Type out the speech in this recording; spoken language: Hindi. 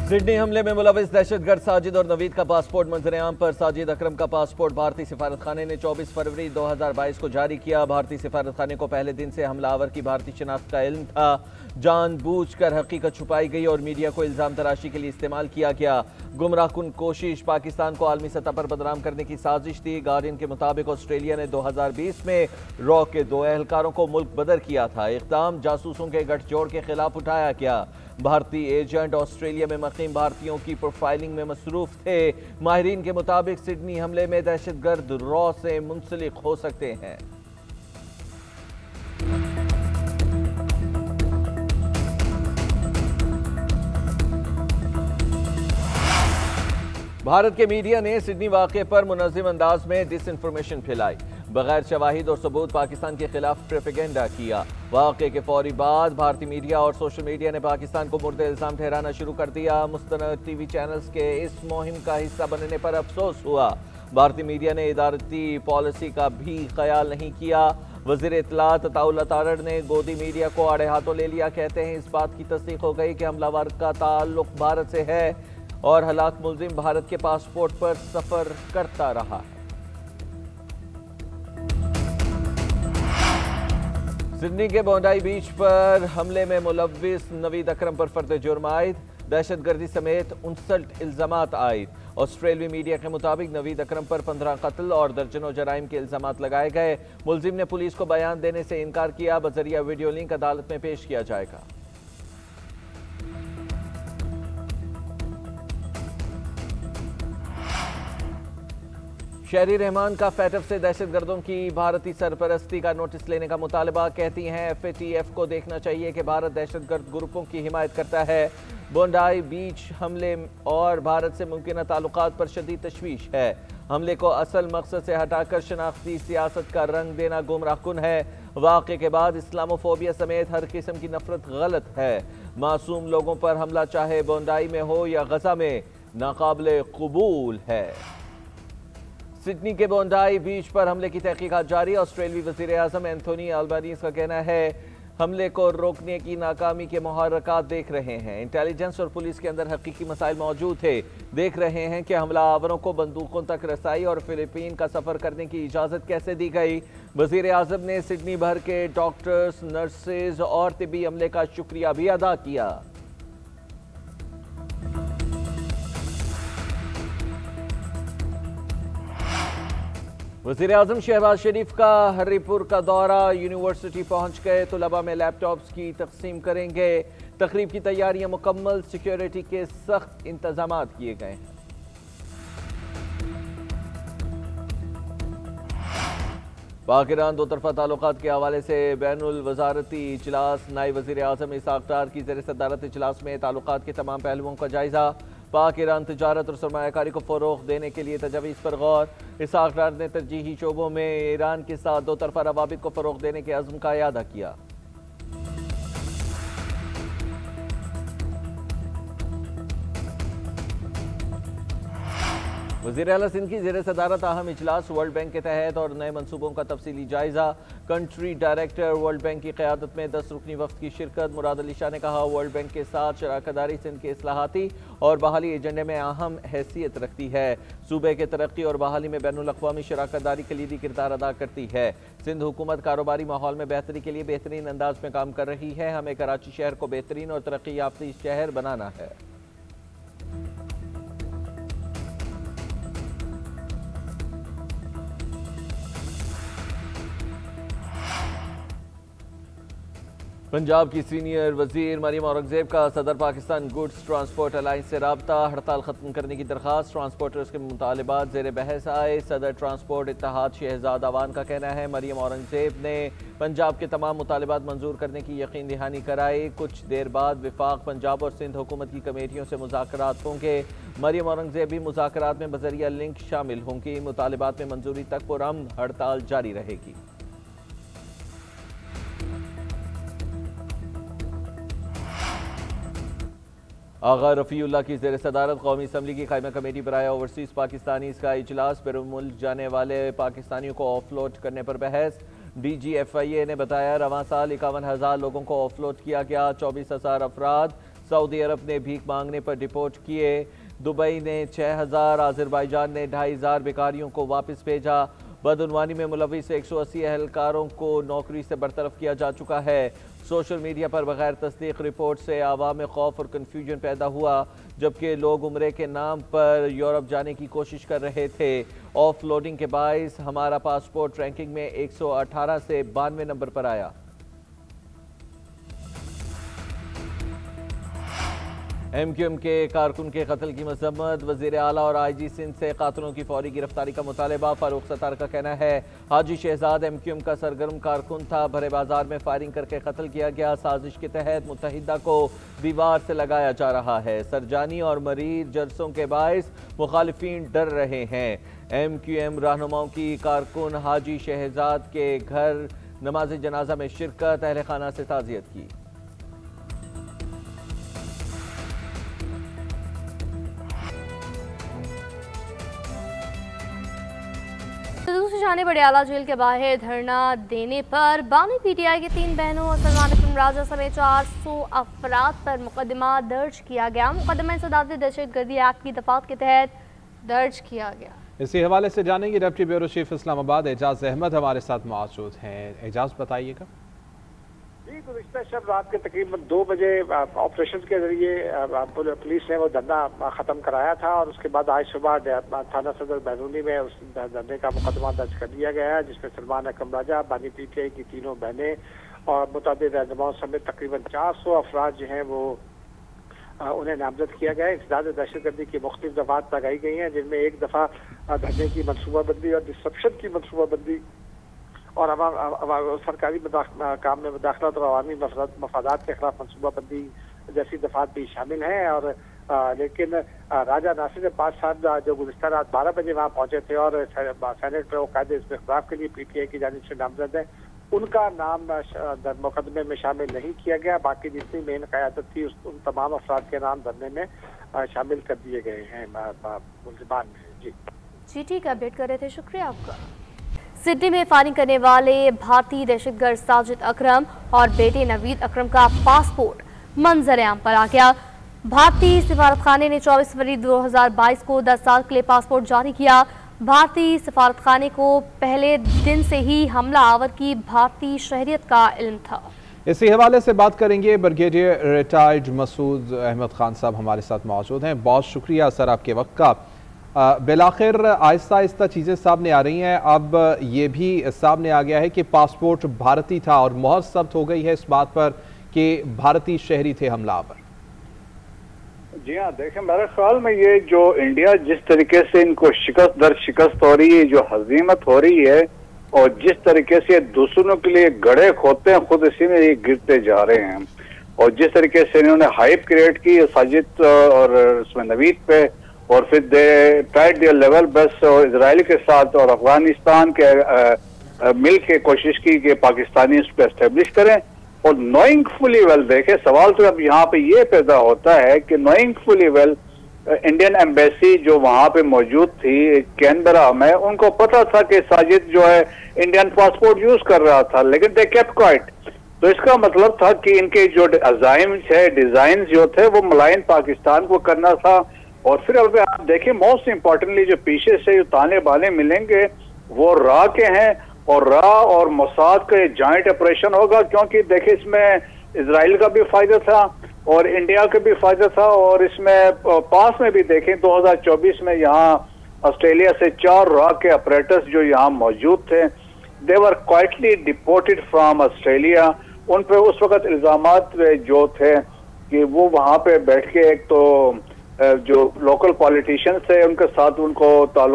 सिडनी हमले में मुलविस दहशतगर्द साजिद और नवीद का पासपोर्ट मंजर-ए-आम पर। साजिद अकरम का पासपोर्ट भारतीय सिफारतखाने ने 24 फरवरी 2022 को जारी किया। भारतीय सिफारतखाने को पहले दिन से हमलावर की भारतीय शनाख्त का इल्म था। जानबूझकर हकीकत छुपाई गई और मीडिया को इल्जाम तराशी के लिए इस्तेमाल किया गया। गुमराहकुन कोशिश, पाकिस्तान को आलमी सतह पर बदनाम करने की साजिश थी। गार्डियन के मुताबिक ऑस्ट्रेलिया ने 2020 में रॉ के 2 एहलकारों को मुल्क बदर किया था। इक़दाम जासूसों के गठजोड़ के खिलाफ उठाया गया। भारतीय एजेंट ऑस्ट्रेलिया में मुक़ीम भारतीयों की प्रोफाइलिंग में मसरूफ थे। माहिरीन के मुताबिक सिडनी हमले में दहशतगर्द रॉ से मुंसलिक हो सकते हैं। भारत के मीडिया ने सिडनी वाक़े पर मुनज़्ज़म अंदाज में डिसइंफॉर्मेशन फैलाई। बगैर शवाहिद और सबूत पाकिस्तान के खिलाफ प्रोपेगेंडा किया। वाक़े के फौरी बाद भारतीय मीडिया और सोशल मीडिया ने पाकिस्तान को मुर्द इल्ज़ाम ठहराना शुरू कर दिया। मुस्तनद टीवी चैनल्स के इस मुहिम का हिस्सा बनने पर अफसोस हुआ। भारतीय मीडिया ने इदारती पॉलिसी का भी ख्याल नहीं किया। वज़ीर इत्तलात अताउल्लाह तारड़ ने गोदी मीडिया को आड़े हाथों ले लिया। कहते हैं इस बात की तस्दीक हो गई कि हमलावर का ताल्लुक भारत से है और हलाक मुलजिम भारत के पासपोर्ट पर सफर करता रहा है। सिडनी के बोंडाई बीच पर हमले में मुलविस नवीद अकरम पर फर्द जुर्म आयद। दहशतगर्दी समेत 59 इल्जामात आयद। ऑस्ट्रेलियाई मीडिया के मुताबिक नवीद अकरम पर 15 कत्ल और दर्जनों जराइम के इल्जामात लगाए गए। मुलजिम ने पुलिस को बयान देने से इनकार किया। बजरिया वीडियो लिंक अदालत में पेश किया जाएगा। शहरी रहमान का फैटफ से दहशतगर्दों की भारतीय सरपरस्ती का नोटिस लेने का मुतालबा। कहती हैं FATF को देखना चाहिए कि भारत दहशतगर्द ग्रुपों की हिमायत करता है। बोंडाई बीच हमले और भारत से मुमकिन ताल्लुकात पर शदीद तशवीश है। हमले को असल मकसद से हटाकर शनाख्ती सियासत का रंग देना गुमराहकुन है। वाक़े के बाद इस्लामोफोबिया समेत हर किस्म की नफरत गलत है। मासूम लोगों पर हमला चाहे बोंडाई में हो या गजा में नाकाबिले कबूल है। सिडनी के बोंडाई बीच पर हमले की तहकीकात जारी। ऑस्ट्रेलियाई वज़ीर आज़म एंथोनी अल्बानीज़ का कहना है हमले को रोकने की नाकामी के मुहर्रकात देख रहे हैं। इंटेलिजेंस और पुलिस के अंदर हकीकी मसाइल मौजूद थे। देख रहे हैं कि हमलावरों को बंदूकों तक रसाई और फिलिपीन का सफ़र करने की इजाज़त कैसे दी गई। वज़ीर आज़म ने सिडनी भर के डॉक्टर्स, नर्सेज और तिब्बी अमले का शुक्रिया भी अदा किया। वज़ीर आज़म शहबाज शरीफ का हरीपुर का दौरा। यूनिवर्सिटी पहुंच गए। तलबा में लैपटॉप्स की तकसीम करेंगे। तकरीब की तैयारियां मुकम्मल। सिक्योरिटी के सख्त इंतजाम किए गए हैं। पाक ईरान दो तरफा ताल्लुकात के हवाले से बैनुल वजारती इजलास। नायब वज़ीर आज़म इसाक डार की ज़ेर सदारत इजलास में ताल्लुकात के तमाम पहलुओं का जायजा। पाक ईरान तिजारत और सरमायाकारी को फ़रोग़ देने के लिए तजवीज़ पर गौर। इसाक डार ने तरजीही शोबों में ईरान के साथ दो तरफा रवाबित को फ़रोग़ देने के अज़्म का इयादा किया। वज़ीर आला सिंध की ज़ेर सदारत अहम इजलास। वर्ल्ड बैंक के तहत और नए मनसूबों का तफसीली जायजा। कंट्री डायरेक्टर वर्ल्ड बैंक की क़यादत में 10 रुकनी वफ़द की शिरकत। मुराद अली शाह ने कहा वर्ल्ड बैंक के साथ शराकतदारी सिंध के इस्लाहाती और बहाली एजेंडे में अहम हैसियत रखती है। सूबे के तरक्की और बहाली में बैनुल अक़वामी शराकतदारी कलीदी किरदार अदा करती है। सिंध हुकूमत कारोबारी माहौल में बेहतरी के लिए बेहतरीन अंदाज में काम कर रही है। हमें कराची शहर को बेहतरीन और तरक्की याफ्ती शहर बनाना है। पंजाब की सीनियर वजीर मरियम औरंगजेब का सदर पाकिस्तान गुड्स ट्रांसपोर्ट अलायंस से राब्ता। हड़ताल खत्म करने की दरख्वास्त। ट्रांसपोर्टर्स के मुतालिबात ज़ेर बहस आए। सदर ट्रांसपोर्ट इत्तेहाद शहजाद अवान का कहना है मरियम औरंगजेब ने पंजाब के तमाम मुतालिबात मंजूर करने की यकीन दहानी कराई। कुछ देर बाद विफाक पंजाब और सिंध हुकूमत की कमेटियों से मुज़ाकरात होंगे। मरियम औरंगजेब भी मुज़ाकरात में बजरिया लिंक शामिल होंगी। मुतालिबात में मंजूरी तक पुरअमन हड़ताल जारी रहेगी। आगा रफ़ीउल्लाह की ज़ेर सदारत कौमी असम्बली की कायमा कमेटी बराए ओवरसीज़ पाकिस्तानीज़ का इजलास। बैरून मुल्क जाने वाले पाकिस्तानियों को ऑफलोड करने पर बहस। DGFIA ने बताया रवां साल 51,000 लोगों को ऑफलोड किया गया। 24,000 अफराद सऊदी अरब ने भीख मांगने पर डिपोर्ट किए, दुबई ने 6000, आज़रबाईजान ने 2500 बेकारियों को वापस भेजा। बदउनवानी में मुलविस 180 एहलकारों को नौकरी से बरतरफ किया जा चुका है। सोशल मीडिया पर बगैर तस्दीक रिपोर्ट से आवाम में खौफ और कन्फ्यूजन पैदा हुआ, जबकि लोग उम्रे के नाम पर यूरोप जाने की कोशिश कर रहे थे। ऑफ लोडिंग के बाइस हमारा पासपोर्ट रैंकिंग में 118 से 92 नंबर पर आया। MQM के कारकुन के कत्ल की मजम्मत, वजीर आला और IG सिंध से कातिलों की फौरी गिरफ्तारी का मुतालबा। फारूक सत्तार का कहना है हाजी शहजाद MQM का सरगर्म कारकुन था, भरे बाजार में फायरिंग करके कत्ल किया गया। साजिश के तहत मुत्तहिदा को दीवार से लगाया जा रहा है। सरजानी और मरीज जलसों के बायस मुखालिफिन डर रहे हैं। MQM रहनुमाओं की कारकुन हाजी शहजाद के घर नमाज जनाजा में शिरकत, अहले खाना से ताज़ियत की। दूसरी जाने बड़े आला जेल के बाहर धरना देने पर बानी PTI की 3 बहनों और सलमान अकरम राजा समेत 400 अफराद पर मुकदमा दर्ज किया गया। मुकदमा इंसदाद दहशतगर्दी एक्ट की दफात के तहत दर्ज किया गया। इसी हवाले से जानेंगे deputy bureau chief Islamabad Ejaz Ahmed हमारे साथ मौजूद हैं। एजाज बताइएगा। जी, गुज़िश्ता शब रात के तकरीबन 2 बजे ऑपरेशन के जरिए पुलिस ने वो धरना ख़त्म कराया था और उसके बाद आज सुबह थाना सदर बैरूनी में उस धरने का मुकदमा दर्ज कर दिया गया है, जिसमें सलमान अकरम राजा, बानी PTI की 3 बहनें और मुतअद्दिद रहनुमाओं समेत तकरीबन 400 अफराद जो हैं वो उन्हें नामजद किया गया है। इंसदाद दहशतगर्दी की मुख्तलिफ दफात लगाई गई हैं, जिनमें एक दफ़ा धरने की मनसूबाबंदी और डिसरप्शन की मनसूबाबंदी और सरकारी काम में मुदाखलत और अवामी मफादात के खिलाफ मनसूबाबंदी जैसी दफात भी शामिल हैं। और लेकिन राजा नासिर अब्बास साहब जो गुज़िश्ता रात 12 बजे वहाँ पहुँचे थे और सेनेट में वो कायदे इस्तिख्लाफ के लिए PTI की जानिब से नामजद है, उनका नाम मुकदमे में शामिल नहीं किया गया। बाकी जितनी मेन क़यादत थी उन तमाम अफराद के नाम धरने में शामिल कर दिए गए हैं मुल्ज़िमान में। जी ठीक है, अपडेट कर रहे थे, शुक्रिया आपका। सिडनी में फायरिंग करने वाले भारतीय दहशतगर्द साजिद अकरम और बेटे नवीद अकरम का पासपोर्ट मंजर आम पर आ गया। भारतीय सिफारत खाने ने 24 फरवरी 2022 को 10 साल के लिए पासपोर्ट जारी किया। भारतीय सिफारत खाने को पहले दिन से ही हमला आवर की भारतीय शहरियत का इल्म था। इसी हवाले से बात करेंगे। ब्रिगेडियर रिटायर्ड मसूद अहमद खान साहब हमारे साथ मौजूद हैं। बहुत शुक्रिया सर आपके वक्त का। बिलाखिर आहिस्ता आहिस्ता चीज़ें सामने आ रही हैं। अब ये भी सामने आ गया है कि पासपोर्ट भारतीय था और मोहर जब्त हो गई है इस बात पर कि भारतीय शहरी थे हमलावर। जी हाँ, देखें, मेरे ख्याल में ये जो इंडिया जिस तरीके से इनको शिकस्त दर शिकस्त हो रही है, जो हजीमत हो रही है और जिस तरीके से दूसरों के लिए गड़े खोदते हैं, खुद इसी में ये गिरते जा रहे हैं। और जिस तरीके से इन्होंने हाइप क्रिएट की साजिद और उसमें नवीद पे, और फिर they tried their level best और इजराइल के साथ और अफगानिस्तान के मिल के कोशिश की कि पाकिस्तानी इसको एस्टेब्लिश करें। और नोइंग फुली वेल, देखे सवाल तो अब यहाँ पे ये पैदा होता है कि knowing fully well Indian embassy जो वहाँ पे मौजूद थी कैनबरा में, उनको पता था कि साजिद जो है इंडियन पासपोर्ट यूज कर रहा था, लेकिन दे केप्ट क्वाइट। तो इसका मतलब था कि इनके जो अजाइम है, डिजाइन जो थे, वो मलाइन पाकिस्तान को करना था। और फिर अब आप देखें, मोस्ट इम्पोर्टेंटली जो पीछे से जो ताने बाने मिलेंगे वो रा के हैं, और रा और मोसाद का जॉइंट ऑपरेशन होगा, क्योंकि देखिए इसमें इजराइल का भी फायदा था और इंडिया का भी फायदा था। और इसमें पास में भी देखें 2024 में यहाँ ऑस्ट्रेलिया से 4 रा के ऑपरेटर्स जो यहाँ मौजूद थे, दे वर क्वाइटली डिपोर्टेड फ्रॉम ऑस्ट्रेलिया। उन पे उस वक्त इल्जामात जो थे कि वो वहाँ पे बैठ के एक तो जो लोकल पॉलिटिशियंस थे उनके साथ उनको ताल्लुक